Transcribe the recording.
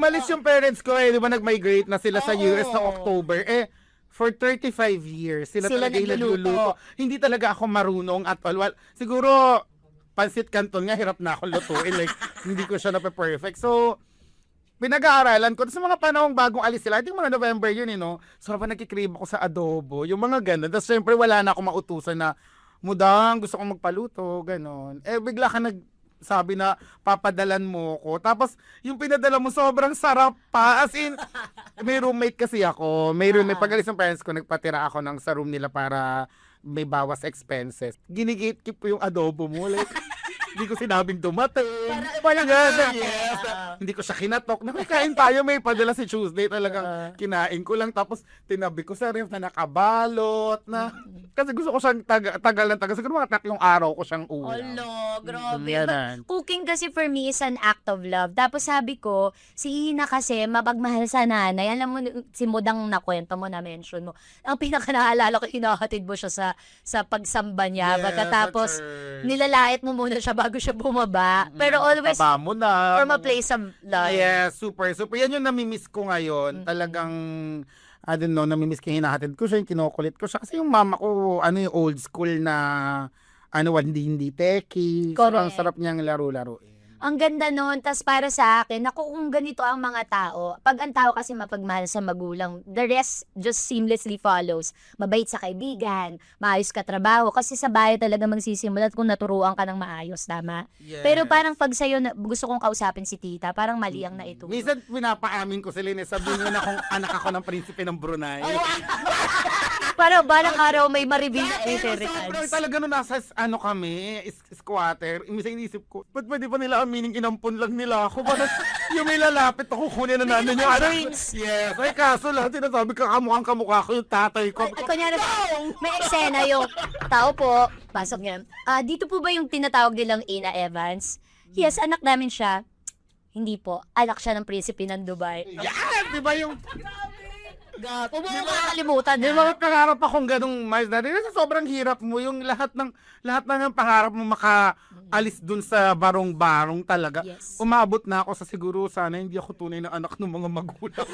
Umalis yung parents ko di ba nag-migrate na sila sa US na October. For 35 years, sila talaga yung nagluluto. Hindi talaga ako marunong at all. Siguro, pansit canton nga, hirap na ako lutuin. Like, hindi ko siya na-perfect. So, pinag-aaralan ko. Tapos sa mga panahong bagong alis sila, I think mga November yun, So, parang nagkikrib ako sa adobo. Yung mga ganun. Tapos, syempre, wala na akong mautusan na, Mudang, gusto kong magpaluto, ganon. Bigla ka sabi na papadalan mo ko. Tapos, yung pinadala mo sobrang sarap pa. As in, may roommate kasi ako. May roommate. Pag-alis ng parents ko, nagpatira ako sa room nila para may bawas expenses. Ginigate-keep ko yung adobo mo. Like, hindi ko sinabing dumating. Walang yes. Hindi ko siya kinatok. Nakakain tayo, may padala si Tuesday. Talagang kinain ko lang. Tapos tinabi ko sa ref na nakabalot na. Kasi gusto ko siyang tagal. Siguro mga 3 araw ko siyang ulam. Grabe. Cooking kasi for me is an act of love. Tapos sabi ko, si Ina kasi mapagmahal sa nanay. Alam mo, si Mudang nakwento mo, na-mention mo. Ang pinaka-naalala ko, hinahatid mo siya sa pagsamba niya. Tapos nilalait mo muna siya bago siya bumaba. Pero always Taba mo na. from a place of love. Yes, super. Yan yung namimiss ko ngayon. Talagang, I don't know, namimiss ko yung hinahatid ko siya, yung kinukulit ko siya. Kasi yung mama ko, yung old school na, hindi techie. So, ang Correct. sarap niyang laro-laruin. Ang ganda nun. Tas para sa akin, kung ganito ang mga tao, pag ang tao kasi mapagmahal sa magulang, the rest just seamlessly follows. Mabait sa kaibigan, maayos ka trabaho. Kasi sa bahay talaga magsisimulat kung naturuan ka ng maayos, tama? Yes. Pero parang pag sa'yo, gusto kong kausapin si tita, parang mali ang naituro. Minsan, pinapaamin ko sila, sabihin nyo na kung anak ako ng prinsipe ng Brunei. Para balang araw may ma-reveal na Sobrang inheritance. talaga nung nasa kami, squatter, minsan inisip ko, ba't pwede pa nila aminin inampun lang nila ako? Parang yung may lalapit ako kunin na namin yung yes. Ay kaso lang, sinasabi ka kamukhang kamukha ko yung tatay ko. Ay, kunyari, may eksena yung tao po, pasok niya. Dito po ba yung tinatawag nilang Ina Evans? Yes, anak namin siya. Hindi po, anak siya ng prinsipe ng Dubai. Yes! Di ba yung... Huwag mo makakalimutan. Di ba pangarap akong ganung Miles Daddy? Kasi sobrang hirap mo yung lahat ng pangarap mo makaalis dun sa barong-barong talaga. Yes. Umabot na ako sa siguro sana hindi ako tunay na anak ng mga magulang.